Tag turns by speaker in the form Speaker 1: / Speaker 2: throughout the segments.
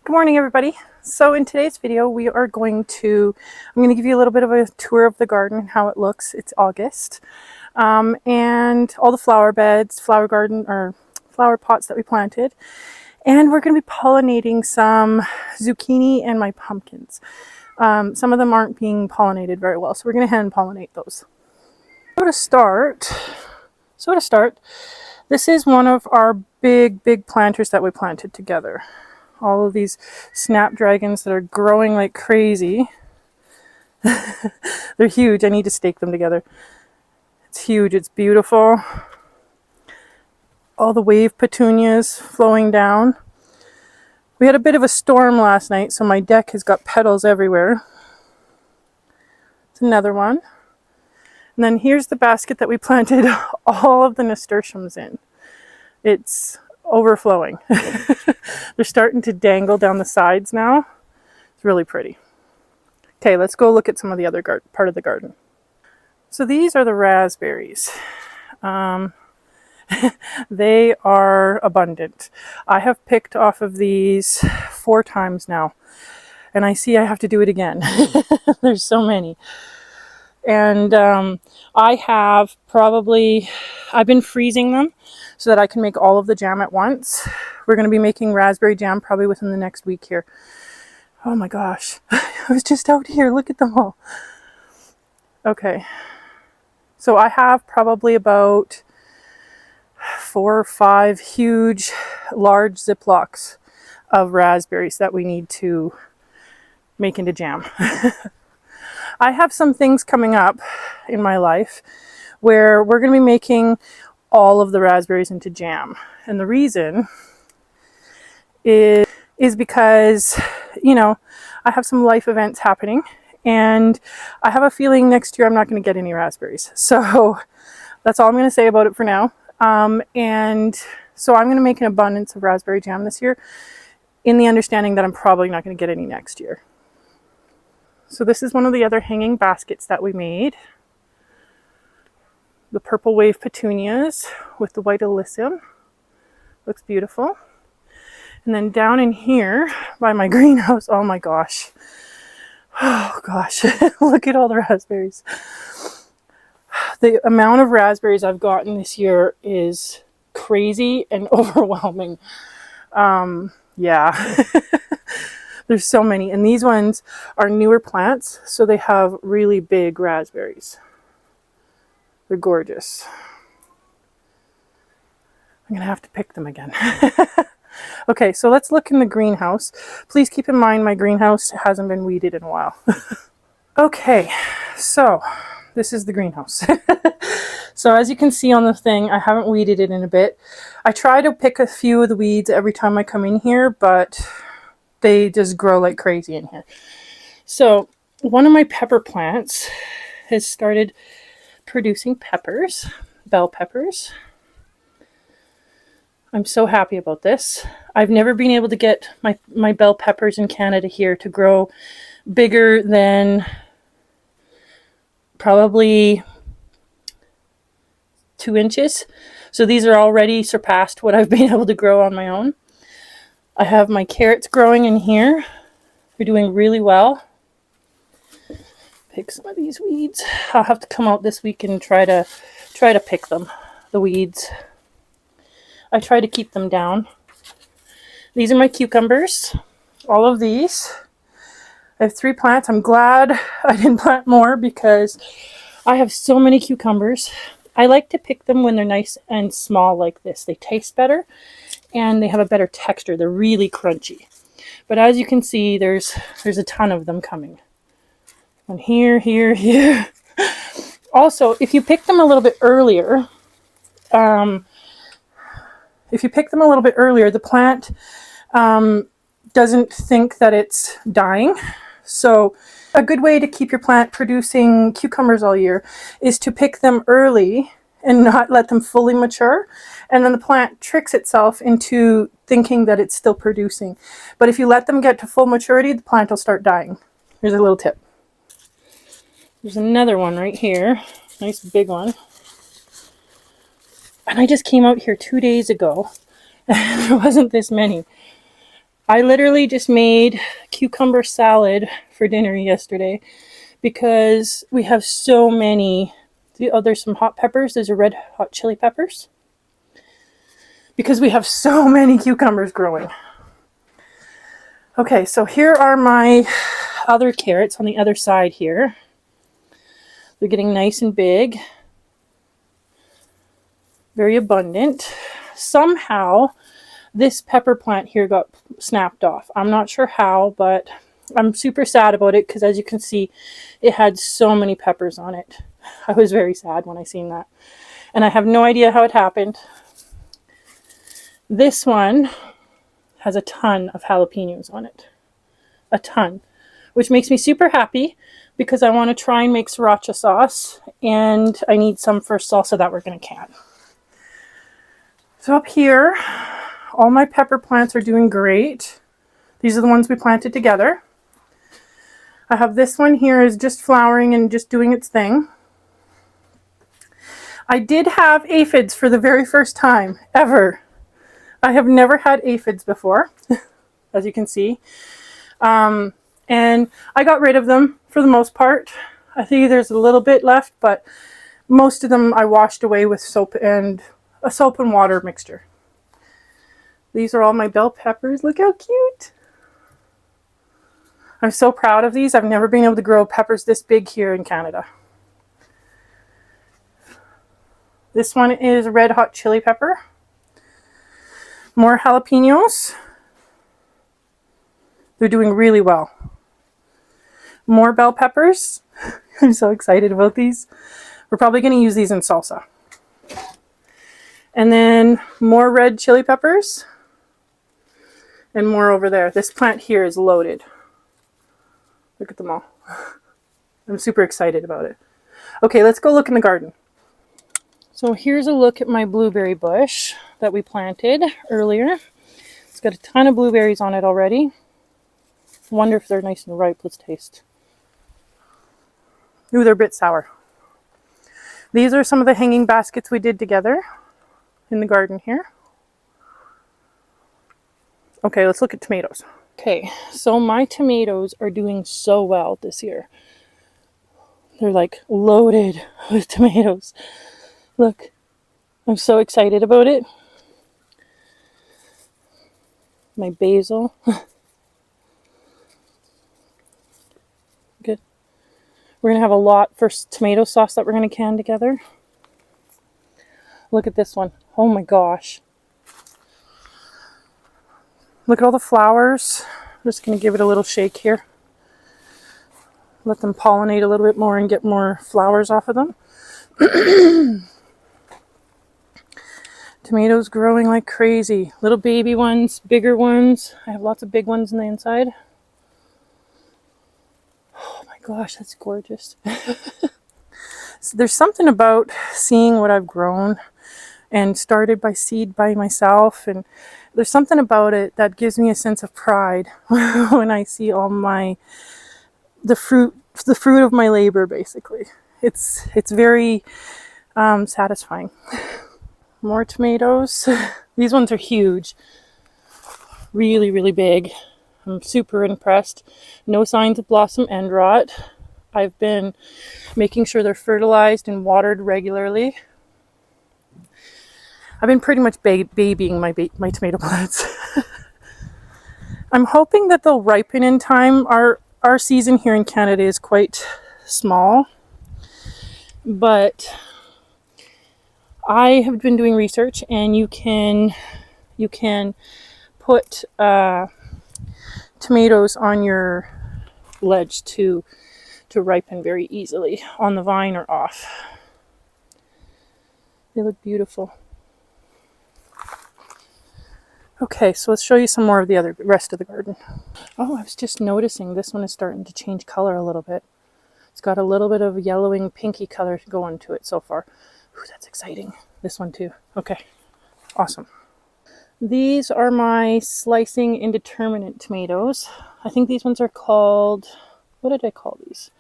Speaker 1: Good morning, everybody. So in today's video, I'm going to give you a little bit of a tour of the garden and how it looks. It's August. And all the flower beds, flower garden, or flower pots that we planted. And we're going to be pollinating some zucchini and my pumpkins. Some of them aren't being pollinated very well, so we're going to hand pollinate those. So to start, this is one of our big planters that we planted together. All of these snapdragons that are growing like crazy. They're huge. I need to stake them together. It's huge. It's beautiful. All the wave petunias flowing down. We had a bit of a storm last night, so my deck has got petals everywhere. It's another one. And then here's the basket that we planted all of the nasturtiums in. It's overflowing. They're starting to dangle down the sides now. It's really pretty. Okay, let's go look at some of the other part of the garden. So these are the raspberries. They are abundant. I have picked off of these 4 times now, and I see I have to do it again. There's so many. And I've been freezing them so that I can make all of the jam at once. We're going to be making raspberry jam probably within the next week here. Oh my gosh, I was just out here. Look at them all. Okay, so I have probably about 4 or 5 huge, large Ziplocs of raspberries that we need to make into jam. I have some things coming up in my life where we're going to be making all of the raspberries into jam. And the reason is because, I have some life events happening, and I have a feeling next year I'm not going to get any raspberries. So that's all I'm going to say about it for now. And so I'm going to make an abundance of raspberry jam this year, in the understanding that I'm probably not going to get any next year. So this is one of the other hanging baskets that we made. The purple wave petunias with the white alyssum. Looks beautiful. And then down in here by my greenhouse, oh my gosh. Oh gosh, look at all the raspberries. The amount of raspberries I've gotten this year is crazy and overwhelming. Yeah. There's so many, and these ones are newer plants, so they have really big raspberries. They're gorgeous. I'm gonna have to pick them again. Okay, so let's look in the greenhouse. Please keep in mind my greenhouse hasn't been weeded in a while. Okay, so this is the greenhouse. So as you can see on the thing, I haven't weeded it in a bit. I try to pick a few of the weeds every time I come in here, but they just grow like crazy in here. So one of my pepper plants has started producing peppers, bell peppers. I'm so happy about this. I've never been able to get my bell peppers in Canada here to grow bigger than probably 2 inches. So these are already surpassed what I've been able to grow on my own. I have my carrots growing in here. They're doing really well. Pick some of these weeds. I'll have to come out this week and try to pick them, the weeds. I try to keep them down. These are my cucumbers. All of these. I have 3 plants. I'm glad I didn't plant more because I have so many cucumbers. I like to pick them when they're nice and small like this. They taste better and they have a better texture. They're really crunchy. But as you can see, there's a ton of them coming. And here. Also, if you pick them a little bit earlier, the plant doesn't think that it's dying. So a good way to keep your plant producing cucumbers all year is to pick them early and not let them fully mature. And then the plant tricks itself into thinking that it's still producing. But if you let them get to full maturity, the plant will start dying. Here's a little tip. There's another one right here. Nice big one. And I just came out here 2 days ago. And there wasn't this many. I literally just made cucumber salad for dinner yesterday because we have so many. Oh, there's some hot peppers. There's a red hot chili peppers. Because we have so many cucumbers growing. Okay, so here are my other carrots on the other side here. They're getting nice and big. Very abundant. Somehow, this pepper plant here got snapped off. I'm not sure how, but I'm super sad about it because as you can see, it had so many peppers on it. I was very sad when I seen that. And I have no idea how it happened. This one has a ton of jalapenos on it. A ton. Which makes me super happy because I want to try and make sriracha sauce. And I need some for salsa that we're going to can. So up here, all my pepper plants are doing great. These are the ones we planted together. I have this one here is just flowering and just doing its thing. I did have aphids for the very first time ever. I have never had aphids before, as you can see. And I got rid of them for the most part. I think there's a little bit left, but most of them I washed away with soap and a soap and water mixture. These are all my bell peppers. Look how cute. I'm so proud of these. I've never been able to grow peppers this big here in Canada. This one is red hot chili pepper. More jalapenos. They're doing really well. More bell peppers. I'm so excited about these. We're probably going to use these in salsa. And then more red chili peppers. And more over there. This plant here is loaded. Look at them all. I'm super excited about it. Okay, let's go look in the garden. So here's a look at my blueberry bush that we planted earlier. It's got a ton of blueberries on it already. Wonder if they're nice and ripe. Let's taste. Ooh, they're a bit sour. These are some of the hanging baskets we did together in the garden here. Okay, let's look at tomatoes. Okay, so my tomatoes are doing so well this year. They're like loaded with tomatoes. Look, I'm so excited about it. My basil. Good. We're going to have a lot for tomato sauce that we're going to can together. Look at this one. Oh my gosh. Look at all the flowers. I'm just going to give it a little shake here. Let them pollinate a little bit more and get more flowers off of them. Tomatoes growing like crazy. Little baby ones, bigger ones. I have lots of big ones on the inside. Oh my gosh, that's gorgeous. So there's something about seeing what I've grown and started by seed by myself, and there's something about it that gives me a sense of pride when I see all the fruit of my labor. Basically, it's very satisfying. More tomatoes. These ones are huge, really, really big. I'm super impressed. No signs of blossom end rot. I've been making sure they're fertilized and watered regularly. I've been pretty much babying my tomato plants. I'm hoping that they'll ripen in time. Our season here in Canada is quite small, but I have been doing research, and you can put tomatoes on your ledge to ripen very easily on the vine or off. They look beautiful. Okay, so let's show you some more of the rest of the garden. Oh, I was just noticing this one is starting to change color a little bit. It's got a little bit of yellowing pinky color going to it so far. Ooh, that's exciting. This one too. Okay, awesome. These are my slicing indeterminate tomatoes. I think these ones are called, what did I call these?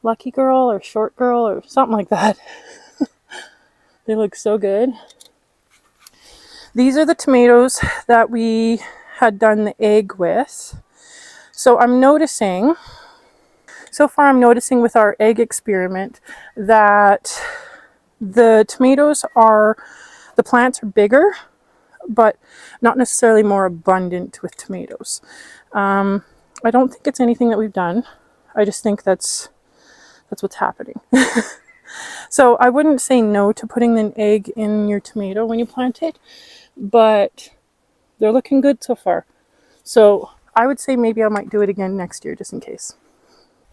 Speaker 1: Lucky Girl or Short Girl or something like that. They look so good. These are the tomatoes that we had done the egg with. So I'm noticing, so far I'm noticing with our egg experiment that the tomatoes are, the plants are bigger, but not necessarily more abundant with tomatoes. I don't think it's anything that we've done. I just think that's what's happening. So I wouldn't say no to putting an egg in your tomato when you plant it, but they're looking good so far. So I would say maybe I might do it again next year just in case.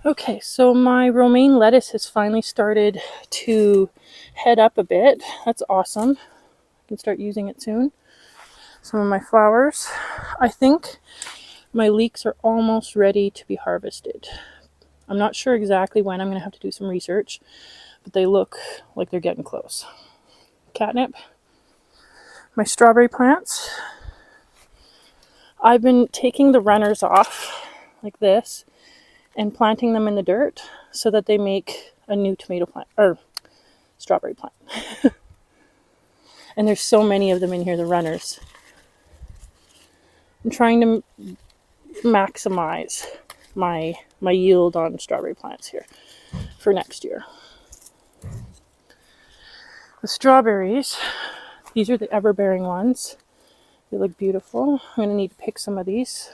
Speaker 1: Okay, so my romaine lettuce has finally started to head up a bit. That's awesome. I can start using it soon. Some of my flowers. I think my leeks are almost ready to be harvested. I'm not sure exactly when. I'm going to have to do some research, but they look like they're getting close. Catnip. My strawberry plants. I've been taking the runners off like this and planting them in the dirt so that they make a new tomato plant or strawberry plant. And there's so many of them in here, the runners. I'm trying to maximize my yield on strawberry plants here for next year. The strawberries, these are the ever-bearing ones. They look beautiful. I'm going to need to pick some of these.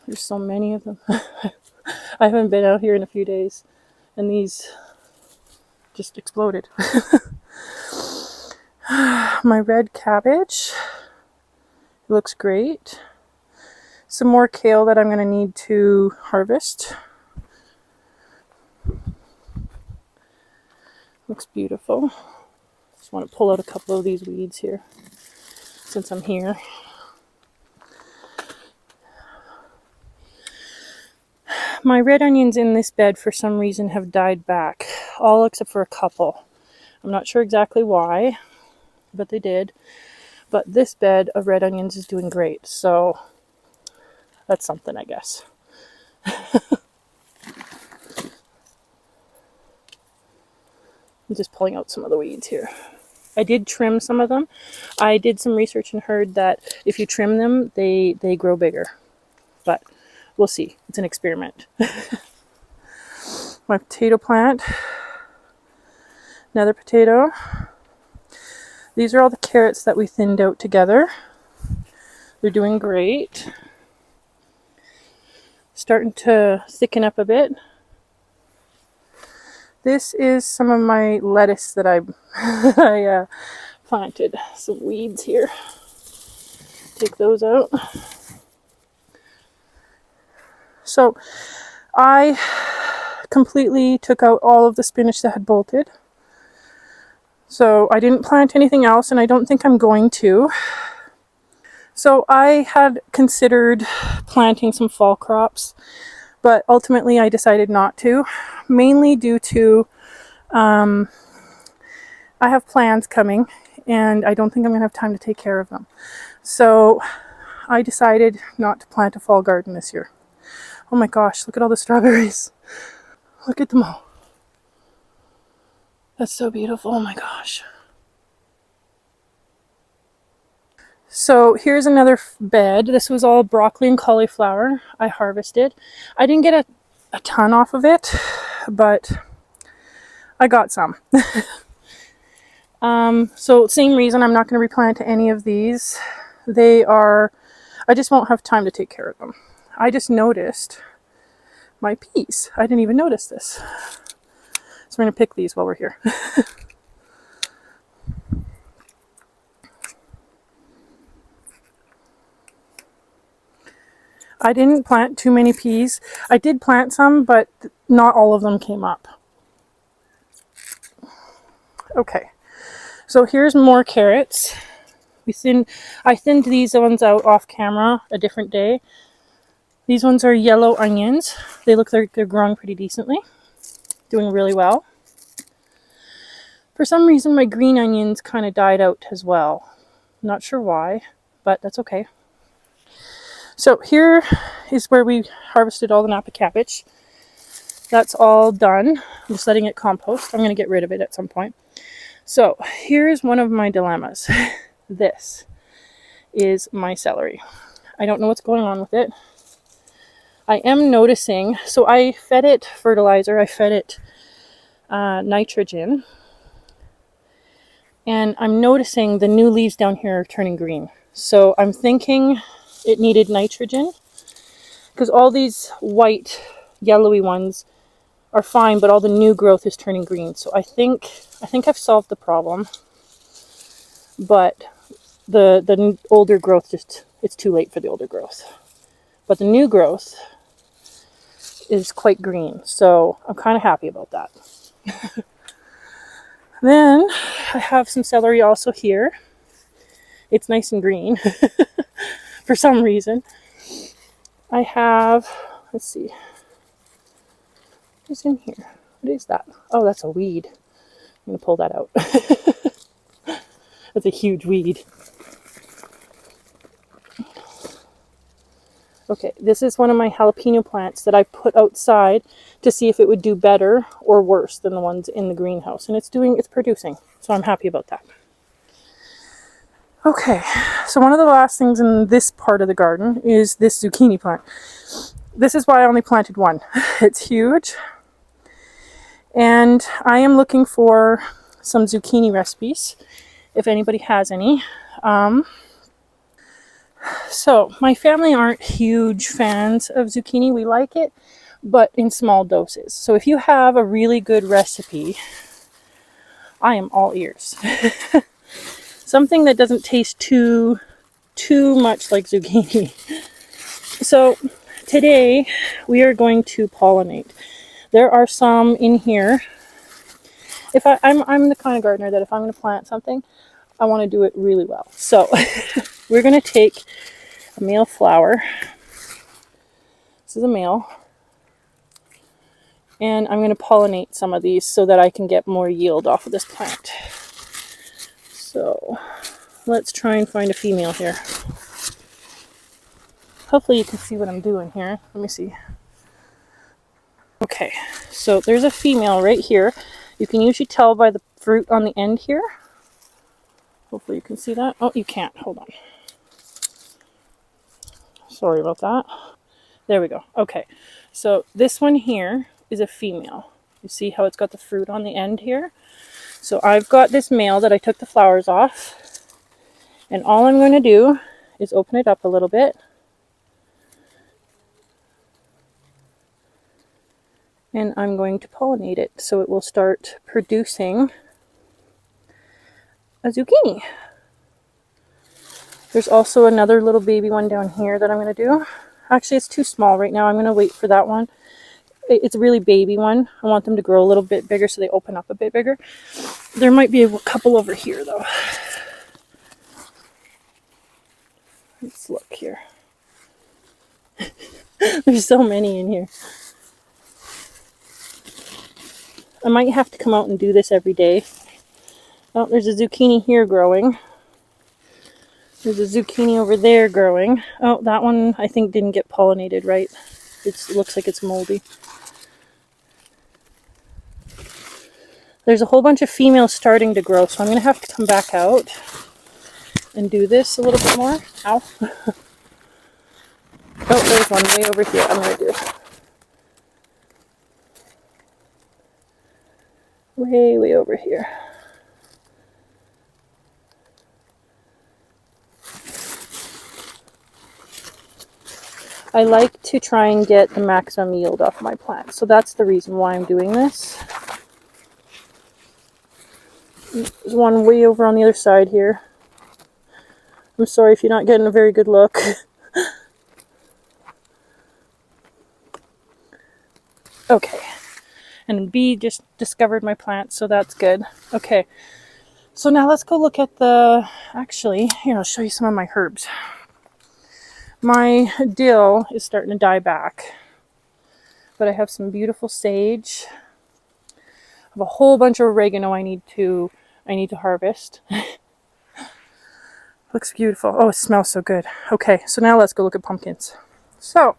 Speaker 1: There's so many of them. I haven't been out here in a few days, and these just exploded. My red cabbage looks great. Some more kale that I'm going to need to harvest. Looks beautiful. Just want to pull out a couple of these weeds here since I'm here. My red onions in this bed for some reason have died back, all except for a couple. I'm not sure exactly why, but they did. But this bed of red onions is doing great, so that's something, I guess. I'm just pulling out some of the weeds here. I did trim some of them. I did some research and heard that if you trim them, they grow bigger. But we'll see. It's an experiment. My potato plant. Another potato. These are all the carrots that we thinned out together. They're doing great. Starting to thicken up a bit. This is some of my lettuce that I planted. Some weeds here. Take those out. So I completely took out all of the spinach that had bolted. So I didn't plant anything else, and I don't think I'm going to. So I had considered planting some fall crops, but ultimately I decided not to, mainly due to I have plans coming, and I don't think I'm going to have time to take care of them. So I decided not to plant a fall garden this year. Oh my gosh, look at all the strawberries. Look at them all. That's so beautiful. Oh my gosh. So here's another bed. This was all broccoli and cauliflower I harvested. I didn't get a ton off of it, but I got some. So same reason I'm not going to replant any of these. I just won't have time to take care of them. I just noticed my peas. I didn't even notice this. So we're going to pick these while we're here. I didn't plant too many peas. I did plant some, but not all of them came up. Okay, so here's more carrots. I thinned these ones out off camera a different day. These ones are yellow onions. They look like they're growing pretty decently. Doing really well. For some reason, my green onions kind of died out as well. Not sure why, but that's okay. So here is where we harvested all the Napa cabbage. That's all done. I'm just letting it compost. I'm going to get rid of it at some point. So here's one of my dilemmas. This is my celery. I don't know what's going on with it. I am noticing, so I fed it fertilizer, I fed it nitrogen, and I'm noticing the new leaves down here are turning green. So I'm thinking it needed nitrogen, because all these white, yellowy ones are fine, but all the new growth is turning green. So I think I've solved the problem, but the older growth, just, it's too late for the older growth. But the new growth is quite green, so I'm kind of happy about that. Then I have some celery also here. It's nice and green for some reason. I have, let's see, what's in here? What is that? Oh, that's a weed. I'm going to pull that out. That's a huge weed. Okay, this is one of my jalapeno plants that I put outside to see if it would do better or worse than the ones in the greenhouse. And it's producing, so I'm happy about that. Okay, so one of the last things in this part of the garden is this zucchini plant. This is why I only planted one. It's huge. And I am looking for some zucchini recipes, if anybody has any. So my family aren't huge fans of zucchini. We like it, but in small doses. So if you have a really good recipe, I am all ears. Something that doesn't taste too much like zucchini. So today we are going to pollinate. There are some in here. If I'm the kind of gardener that if I'm going to plant something, I want to do it really well. So we're going to take a male flower. This is a male. And I'm going to pollinate some of these so that I can get more yield off of this plant. So let's try and find a female here. Hopefully you can see what I'm doing here. Let me see. Okay, so there's a female right here. You can usually tell by the fruit on the end here. Hopefully you can see that. Oh, you can't. Hold on. Sorry about that. There we go. Okay, so this one here is a female. You see how it's got the fruit on the end here? So I've got this male that I took the flowers off. And all I'm going to do is open it up a little bit. And I'm going to pollinate it so it will start producing a zucchini. There's also another little baby one down here that I'm going to do. Actually, it's too small right now. I'm going to wait for that one. It's a really baby one. I want them to grow a little bit bigger so they open up a bit bigger. There might be a couple over here though. Let's look here. There's so many in here. I might have to come out and do this every day. Oh, there's a zucchini here growing. There's a zucchini over there growing. Oh, that one I think didn't get pollinated right. It looks like it's moldy. There's a whole bunch of females starting to grow, so I'm going to have to come back out and do this a little bit more. Ow. Oh, there's one way over here I'm going to do. Way over here. I like to try and get the maximum yield off my plant, so that's the reason why I'm doing this. There's one way over on the other side here. I'm sorry if you're not getting a very good look. Okay. And bee just discovered my plant, so that's good. Okay. So now let's go look at the... Actually, here, I'll show you some of my herbs. My dill is starting to die back. But I have some beautiful sage. I have a whole bunch of oregano I need to harvest. Looks beautiful. Oh, it smells so good. Okay, so now let's go look at pumpkins. So,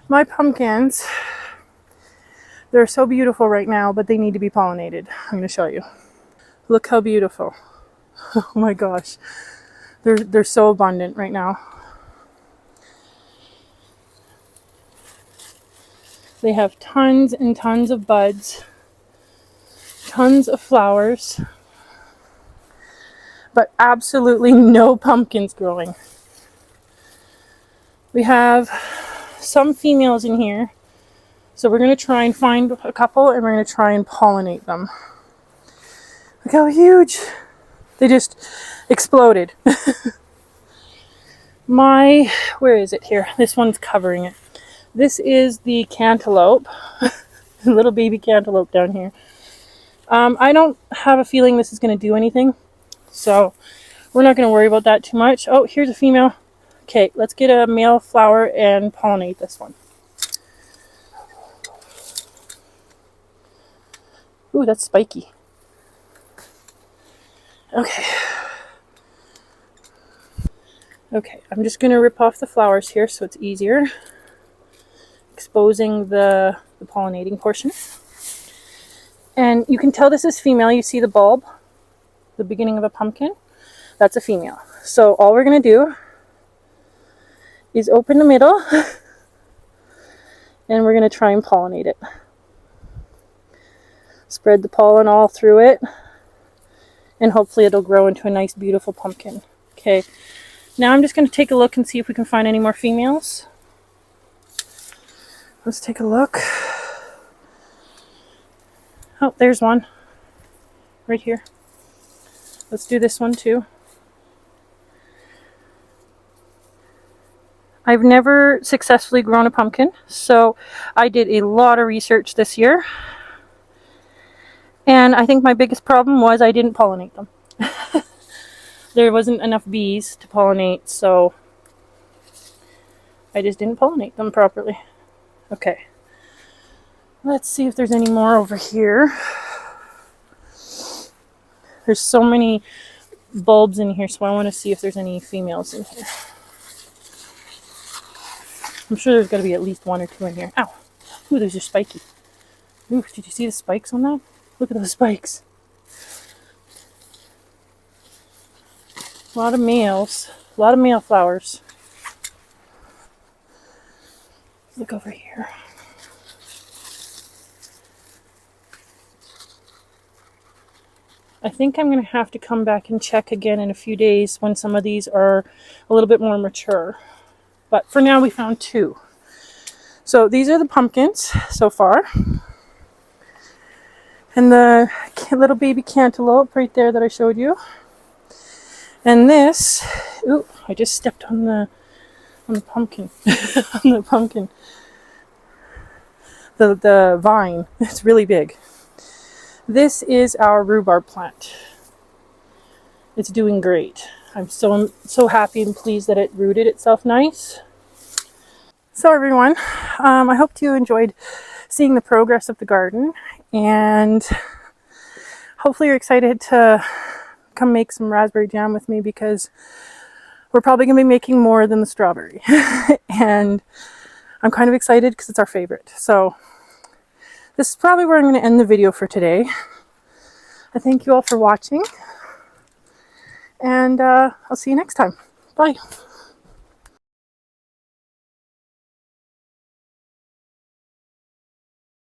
Speaker 1: my pumpkins, they're so beautiful right now, but they need to be pollinated. I'm going to show you. Look how beautiful. Oh my gosh. They're so abundant right now. They have tons and tons of buds, tons of flowers, but absolutely no pumpkins growing. We have some females in here, so we're going to try and find a couple and we're going to try and pollinate them. Look how huge! They just exploded. Where is it here? This one's covering it. This is the cantaloupe, little baby cantaloupe down here. I don't have a feeling this is going to do anything, so we're not going to worry about that too much. Oh, here's a female. Okay, let's get a male flower and pollinate this one. Ooh, that's spiky. Okay. Okay, I'm just going to rip off the flowers here so it's easier, exposing the pollinating portion. And you can tell this is female. You see the bulb, the beginning of a pumpkin? That's a female. So all we're going to do is open the middle and we're going to try and pollinate it. Spread the pollen all through it and hopefully it'll grow into a nice beautiful pumpkin. Okay, now I'm just going to take a look and see if we can find any more females. Let's take a look. Oh, there's one right here. Let's do this one too. I've never successfully grown a pumpkin, so I did a lot of research this year. And I think my biggest problem was I didn't pollinate them. There wasn't enough bees to pollinate, so I just didn't pollinate them properly. Okay. Let's see if there's any more over here. There's so many bulbs in here, so I want to see if there's any females in here. I'm sure there's got to be at least one or two in here. Ow! Ooh, those are spiky. Ooh, did you see the spikes on that? Look at those spikes. A lot of males. A lot of male flowers. Look over here. I think I'm going to have to come back and check again in a few days when some of these are a little bit more mature. But for now we found two. So these are the pumpkins so far. And the little baby cantaloupe right there that I showed you. And this, ooh, I just stepped on the pumpkin. On the pumpkin. The vine. It's really big. This is our rhubarb plant. It's doing great. I'm so happy and pleased that it rooted itself nice. So everyone, I hope you enjoyed seeing the progress of the garden, and hopefully you're excited to come make some raspberry jam with me, because we're probably going to be making more than the strawberry. And I'm kind of excited because it's our favorite. So this is probably where I'm going to end the video for today. I thank you all for watching, and I'll see you next time. Bye.